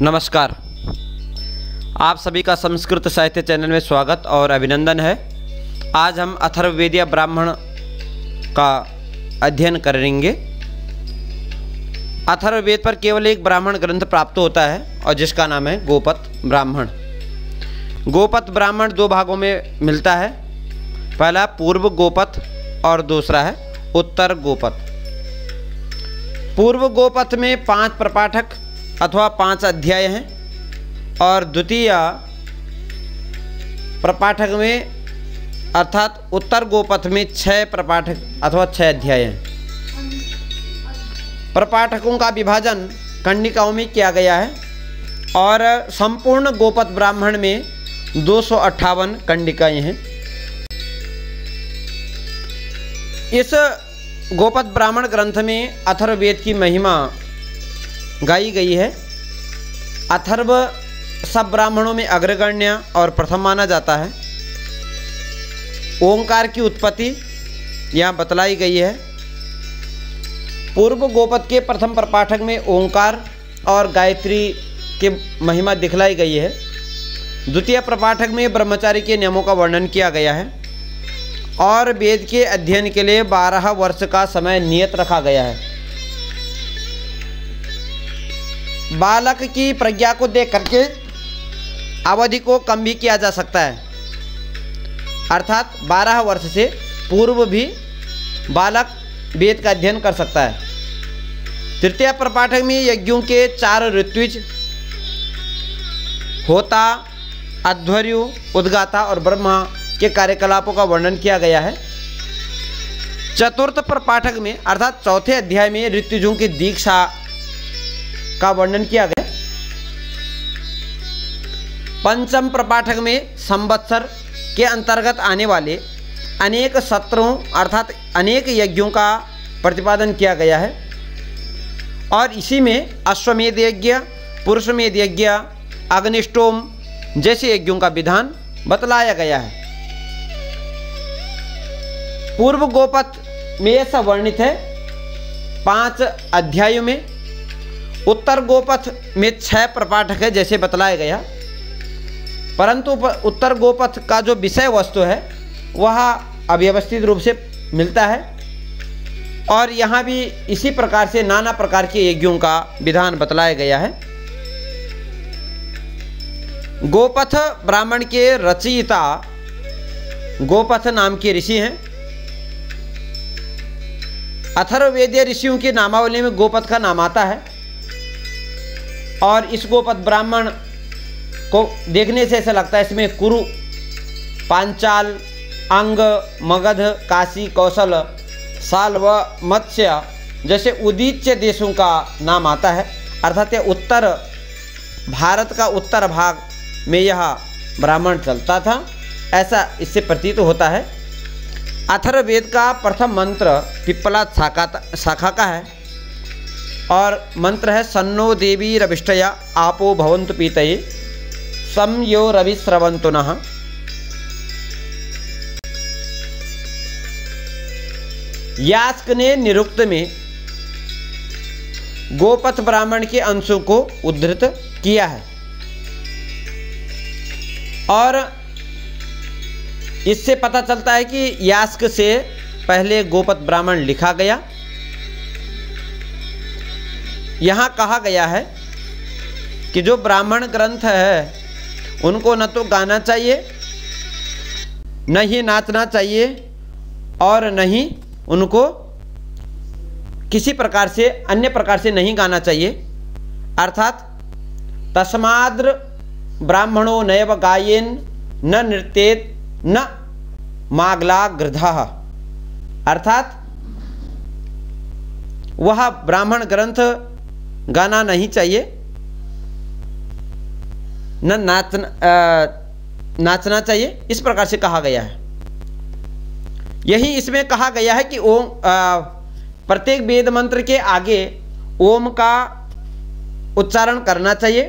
नमस्कार, आप सभी का संस्कृत साहित्य चैनल में स्वागत और अभिनंदन है। आज हम अथर्ववेदीय ब्राह्मण का अध्ययन करेंगे। अथर्ववेद पर केवल एक ब्राह्मण ग्रंथ प्राप्त होता है और जिसका नाम है गोपत ब्राह्मण। गोपत ब्राह्मण दो भागों में मिलता है, पहला पूर्व गोपत और दूसरा है उत्तर गोपत। पूर्व गोपत में 5 प्रपाठक अथवा 5 अध्याय हैं और द्वितीय प्रपाठक में अर्थात उत्तर गोपत में 6 प्रपाठक अथवा 6 अध्याय हैं। प्रपाठकों का विभाजन कंडिकाओं में किया गया है और संपूर्ण गोपत ब्राह्मण में 258 कंडिकाएं हैं। इस गोपत ब्राह्मण ग्रंथ में अथर्ववेद की महिमा गाई गई है। अथर्व सब ब्राह्मणों में अग्रगण्य और प्रथम माना जाता है। ओंकार की उत्पत्ति यहाँ बतलाई गई है। पूर्व गोपत के प्रथम प्रपाठक में ओंकार और गायत्री की महिमा दिखलाई गई है। द्वितीय प्रपाठक में ब्रह्मचारी के नियमों का वर्णन किया गया है और वेद के अध्ययन के लिए 12 वर्ष का समय नियत रखा गया है। बालक की प्रज्ञा को देख करके अवधि को कम भी किया जा सकता है, अर्थात 12 वर्ष से पूर्व भी बालक वेद का अध्ययन कर सकता है। तृतीय प्रपाठक में यज्ञों के 4 ऋत्विज होता, अध्वर्यु, उद्गाता और ब्रह्मा के कार्यकलापों का वर्णन किया गया है। चतुर्थ प्रपाठक में अर्थात चौथे अध्याय में ऋत्विजों की दीक्षा का वर्णन किया गया। पंचम प्रपाठक में संवत्सर के अंतर्गत आने वाले अनेक सत्रों अर्थात अनेक यज्ञों का प्रतिपादन किया गया है और इसी में अश्वमेध यज्ञ, पुरुषमेध यज्ञ, अग्निष्टोम जैसे यज्ञों का विधान बतलाया गया है। पूर्व गोपत में यह सब वर्णित है 5 अध्यायों में। उत्तर गोपत में 6 प्रपाठक है जैसे बतलाया गया, परंतु उत्तर गोपत का जो विषय वस्तु है वह अव्यवस्थित रूप से मिलता है और यहाँ भी इसी प्रकार से नाना प्रकार के यज्ञों का विधान बतलाया गया है। गोपथ ब्राह्मण के रचयिता गोपथ नाम के ऋषि हैं। अथर्ववेदीय ऋषियों की नामावली में गोपथ का नाम आता है और इस गोपत ब्राह्मण को देखने से ऐसा लगता है इसमें कुरु, पांचाल, अंग, मगध, काशी, कौशल, साल व मत्स्य जैसे उदीच्य देशों का नाम आता है, अर्थात यह उत्तर भारत का उत्तर भाग में यह ब्राह्मण चलता था, ऐसा इससे प्रतीत होता है। अथर्ववेद का प्रथम मंत्र पिप्पला शाखा का है और मंत्र है सन्नो देवी रविष्टया आपो भवन्तु पीतये सम यो रविस्रवन्तु नः। यास्क ने निरुक्त में गोपथ ब्राह्मण के अंशों को उद्धृत किया है और इससे पता चलता है कि यास्क से पहले गोपत ब्राह्मण लिखा गया। यहाँ कहा गया है कि जो ब्राह्मण ग्रंथ है उनको न तो गाना चाहिए, न ही नाचना चाहिए और न ही उनको किसी प्रकार से अन्य प्रकार से नहीं गाना चाहिए, अर्थात तस्माद्र ब्राह्मणो नैव गायेन न नृत्येत न मागलागृधः, अर्थात वह ब्राह्मण ग्रंथ गाना नहीं चाहिए, न नाचना चाहिए, इस प्रकार से कहा गया है। यही इसमें कहा गया है कि ओम प्रत्येक वेद मंत्र के आगे ओम का उच्चारण करना चाहिए।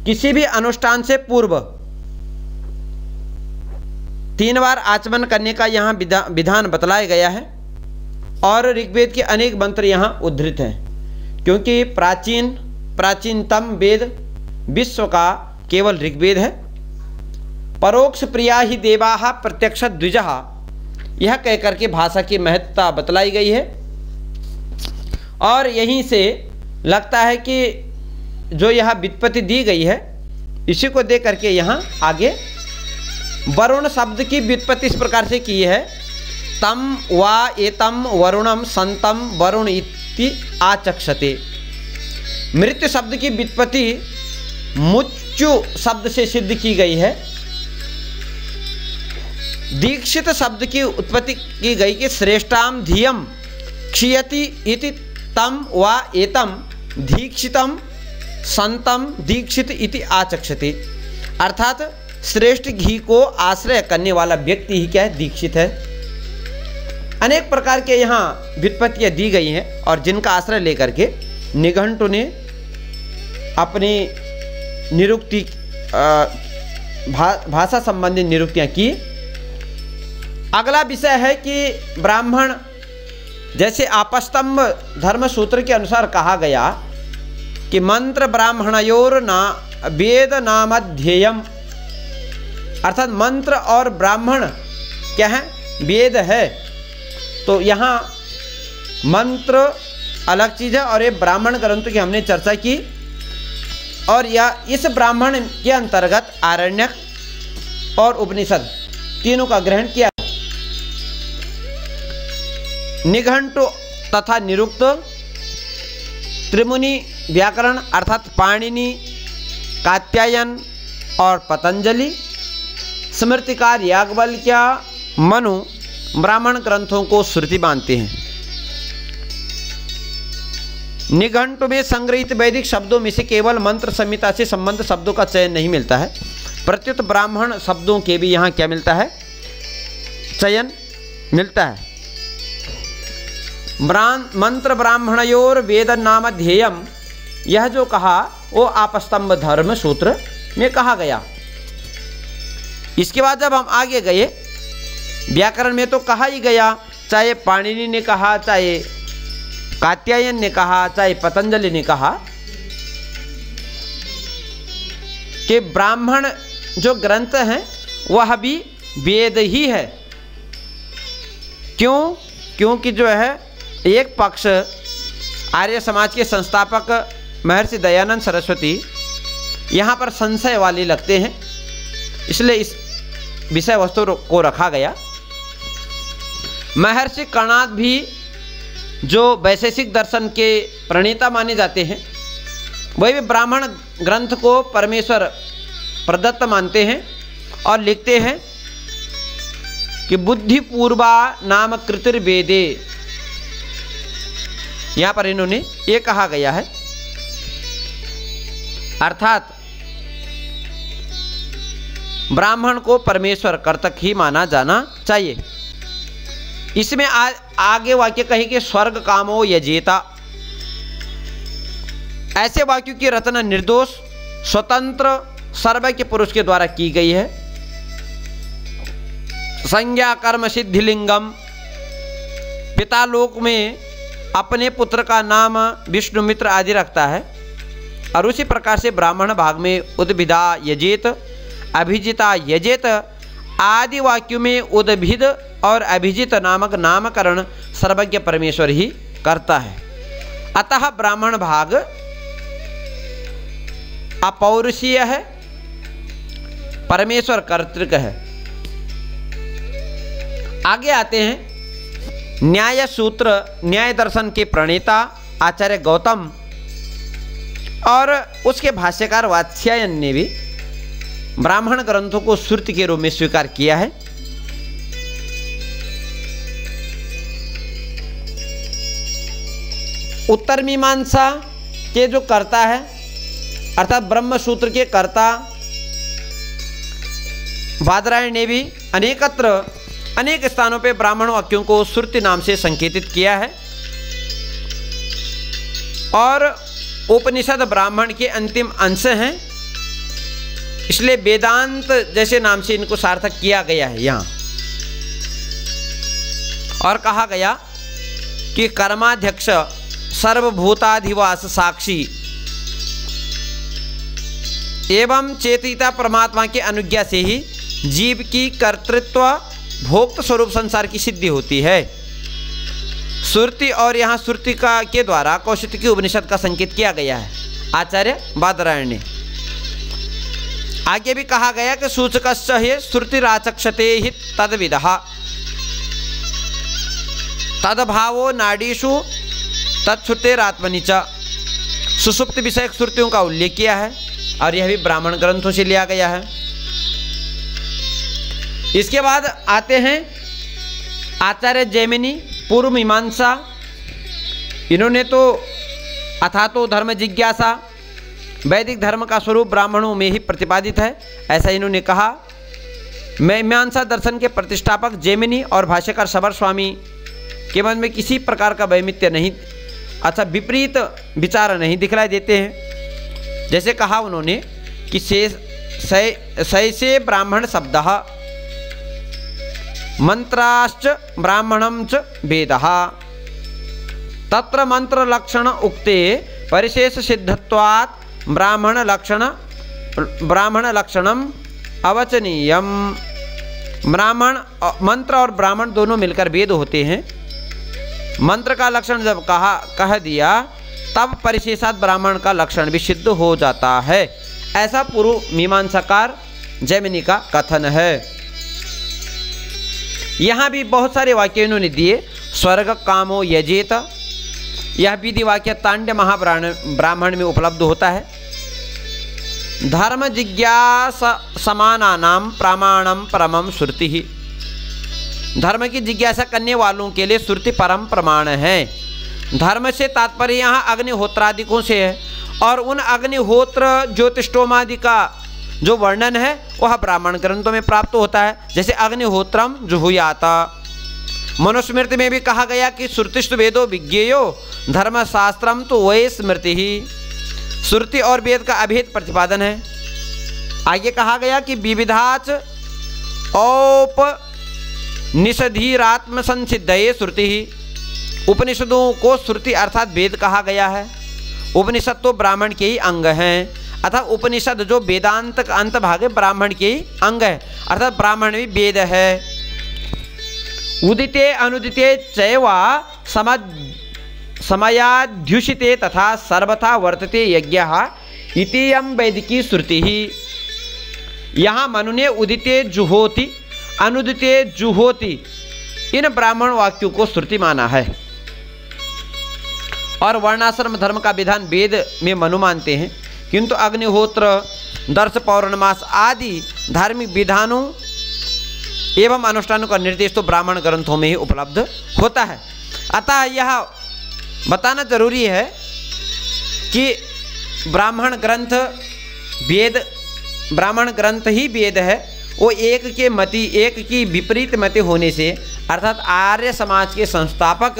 किसी भी अनुष्ठान से पूर्व 3 बार आचमन करने का यहाँ विधान बतलाया गया है और ऋग्वेद के अनेक मंत्र यहाँ उद्धृत हैं। क्योंकि प्राचीन प्राचीनतम वेद विश्व का केवल ऋग्वेद है। परोक्ष प्रिया ही देवाः प्रत्यक्ष द्विजः, यह कहकर के भाषा की महत्ता बतलाई गई है। और यहीं से लगता है कि जो यह व्युत्पत्ति दी गई है इसी को दे करके यहाँ आगे वरुण शब्द की व्युत्पत्ति इस प्रकार से की है। तम वा एतम वरुणम संतम वरुण इति आचक्षते। मृत्यु शब्द की व्युत्पत्ति मुच्चु शब्द से सिद्ध की गई है। दीक्षित शब्द की उत्पत्ति की गई कि श्रेष्ठाम धियम क्षीयति इति तम वा एतम दीक्षितम संतम दीक्षित इति आचक्षते। अर्थात श्रेष्ठ घी को आश्रय करने वाला व्यक्ति ही क्या है, दीक्षित है। अनेक प्रकार के यहाँ व्युत्पत्तियाँ दी गई हैं और जिनका आश्रय लेकर के निघंटु ने अपनी निरुक्ति भाषा संबंधी निरुक्तियाँ की। अगला विषय है कि ब्राह्मण, जैसे आपस्तंभ धर्म सूत्र के अनुसार कहा गया कि मंत्र ब्राह्मणयोर ना वेद नामध्येयम, अर्थात मंत्र और ब्राह्मण क्या है, वेद है। तो यहाँ मंत्र अलग चीज़ है और ये ब्राह्मण ग्रंथ की हमने चर्चा की। और यह इस ब्राह्मण के अंतर्गत आरण्यक और उपनिषद तीनों का ग्रहण किया। निघंटु तथा निरुक्त, त्रिमुनि व्याकरण अर्थात पाणिनि, कात्यायन और पतंजलि, स्मृतिकार याज्ञवल्क्य, मनु ब्राह्मण ग्रंथों को श्रुति मानते हैं। निघंटु में संग्रहित वैदिक शब्दों में से केवल मंत्र संहिता से संबंध शब्दों का चयन नहीं मिलता है, प्रत्युत ब्राह्मण शब्दों के भी यहाँ क्या मिलता है, चयन मिलता है। मंत्र ब्राह्मणयोर वेद नाम ध्येयम, यह जो कहा वो आपस्तंभ धर्म सूत्र में कहा गया। इसके बाद जब हम आगे गए व्याकरण में तो कहा ही गया, चाहे पाणिनि ने कहा, चाहे कात्यायन ने कहा, चाहे पतंजलि ने कहा कि ब्राह्मण जो ग्रंथ हैं वह भी वेद ही है। क्यों? क्योंकि जो है एक पक्ष आर्य समाज के संस्थापक महर्षि दयानंद सरस्वती यहाँ पर संशय वाले लगते हैं, इसलिए इस विषय वस्तु को रखा गया। महर्षि कर्णाद भी जो वैशेषिक दर्शन के प्रणेता माने जाते हैं, वही भी ब्राह्मण ग्रंथ को परमेश्वर प्रदत्त मानते हैं और लिखते हैं कि बुद्धिपूर्वा नाम कृतिर्वेदे, यहाँ पर इन्होंने ये कहा गया है। अर्थात ब्राह्मण को परमेश्वर कर्तक ही माना जाना चाहिए। इसमें आगे वाक्य कहे कि स्वर्ग कामो यजेता, ऐसे वाक्यों की रचना निर्दोष स्वतंत्र सर्वज्ञ पुरुष के द्वारा की गई है। संज्ञा कर्म सिद्धिलिंगम, पिता लोक में अपने पुत्र का नाम विष्णुमित्र आदि रखता है और उसी प्रकार से ब्राह्मण भाग में उद्भिदा यजेत, अभिजिता यजेत आदि वाक्यों में उद्भिद और अभिजित नामक नामकरण सर्वज्ञ परमेश्वर ही करता है। अतः ब्राह्मण भाग अपौरुषीय है, परमेश्वर कर्तृक है। आगे आते हैं न्याय सूत्र, न्याय दर्शन के प्रणेता आचार्य गौतम और उसके भाष्यकार वात्स्यायन ने भी ब्राह्मण ग्रंथों को श्रुति के रूप में स्वीकार किया है। उत्तर मीमांसा के जो कर्ता है अर्थात ब्रह्म सूत्र के कर्ता बादरायण ने भी अनेक स्थानों पे ब्राह्मण वाक्यों को श्रुति नाम से संकेतित किया है और उपनिषद ब्राह्मण के अंतिम अंश हैं, इसलिए वेदांत जैसे नाम से इनको सार्थक किया गया है यहाँ। और कहा गया कि कर्माध्यक्ष सर्वभूताधिवास साक्षी एवं चेतिता परमात्मा की अनुज्ञा से ही जीव की कर्तृत्व भोक्त स्वरूप संसार की सिद्धि होती है। श्रुति और यहाँ श्रुति का के द्वारा कौशिकी उपनिषद का संकेत किया गया है आचार्य बादरायण ने। आगे भी कहा गया कि सूचकस्य हे श्रुतिराचक्षते हि तद्विदः तद्भावो नाडीषु तत्श्रुतेरात्मनि च। सुषुप्त विषयक श्रुतियों का उल्लेख किया है और यह भी ब्राह्मण ग्रंथों से लिया गया है। इसके बाद आते हैं आचार्य जैमिनी पूर्व मीमांसा। इन्होंने तो अथातो धर्म जिज्ञासा वैदिक धर्म का स्वरूप ब्राह्मणों में ही प्रतिपादित है, ऐसा इन्होंने कहा। मीमांसा दर्शन के प्रतिष्ठापक जैमिनी और भाष्यकार सबर स्वामी के मन में किसी प्रकार का वैमित्य नहीं, अच्छा विपरीत विचार नहीं दिखलाई देते हैं। जैसे कहा उन्होंने कि सैसे ब्राह्मण शब्द मंत्राश्च ब्राह्मणं च वेदः तत्र मंत्र लक्षण उक्ते परिशेष सिद्धत्वात् ब्राह्मण लक्षणम अवचनीयम। ब्राह्मण मंत्र और ब्राह्मण दोनों मिलकर वेद होते हैं। मंत्र का लक्षण जब कह दिया तब परिशेषात ब्राह्मण का लक्षण भी सिद्ध हो जाता है, ऐसा पूर्व मीमांसाकार जैमिनी का कथन है। यहाँ भी बहुत सारे वाक्य इन्होंने दिए। स्वर्ग कामो यजेत, यह विधि वाक्य तांड्य महाब्राह्मण में उपलब्ध होता है। धर्म जिज्ञासा समानानाम प्रामाणम परमम श्रुति ही, धर्म की जिज्ञासा करने वालों के लिए श्रुति परम प्रमाण है। धर्म से तात्पर्य यहाँ अग्निहोत्रादिकों से है और उन अग्निहोत्र ज्योतिष्टोमादि का जो वर्णन है वह ब्राह्मण ग्रंथों में प्राप्त होता है। जैसे अग्निहोत्रम जुहुयाता, मनुस्मृति में भी कहा गया कि श्रुतिष्ट वेदो विज्ञेयो धर्मशास्त्रम तो वै स्मृति ही, श्रुति और वेद का अभेद प्रतिपादन है। आगे कहा गया कि विविधाच औपनिषधीरात्म संसिद्धये श्रुति ही, उपनिषदों को श्रुति अर्थात वेद कहा गया है। उपनिषद तो ब्राह्मण के ही अंग हैं, अर्थात उपनिषद जो वेदांत का अंत भाग है ब्राह्मण के ही अंग है, अर्थात ब्राह्मण भी वेद है। उदिते अनुदिते चैवा समयाध्युषिते तथा सर्वथा वर्तते यज्ञः इतियं वैदिकी श्रुति ही। यहाँ मनु ने उदिते जुहोति अनुदिते जुहोति इन ब्राह्मण वाक्यों को श्रुति माना है और वर्णाश्रम धर्म का विधान वेद में मनु मानते हैं, किंतु अग्निहोत्र दर्श पौर्णमास आदि धार्मिक विधानों एवं अनुष्ठानों का निर्देश तो ब्राह्मण ग्रंथों में ही उपलब्ध होता है। अतः यह बताना जरूरी है कि ब्राह्मण ग्रंथ ही वेद है। वो एक की विपरीत मति होने से, अर्थात आर्य समाज के संस्थापक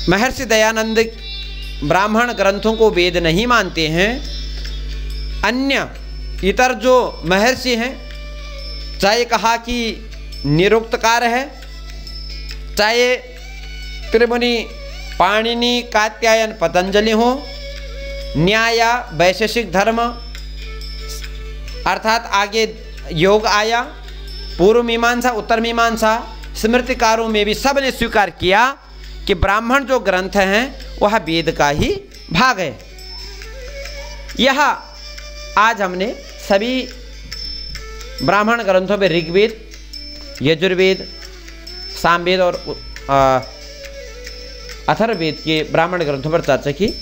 महर्षि दयानंद ब्राह्मण ग्रंथों को वेद नहीं मानते हैं। अन्य इतर जो महर्षि हैं, चाहे कहा कि निरुक्तकार है, चाहे त्रिमुनि पाणिनि कात्यायन पतंजलि हो, न्याय वैशेषिक धर्म अर्थात आगे योग आया, पूर्व मीमांसा उत्तर मीमांसा, स्मृतिकारों में भी सब ने स्वीकार किया कि ब्राह्मण जो ग्रंथ हैं वह वेद का ही भाग है। यह आज हमने सभी ब्राह्मण ग्रंथों में ऋग्वेद, यजुर्वेद, सामवेद और अथर्ववेद के ब्राह्मण ग्रंथों पर चर्चा की।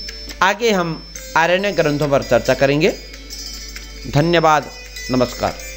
आगे हम आरण्य ग्रंथों पर चर्चा करेंगे। धन्यवाद, नमस्कार।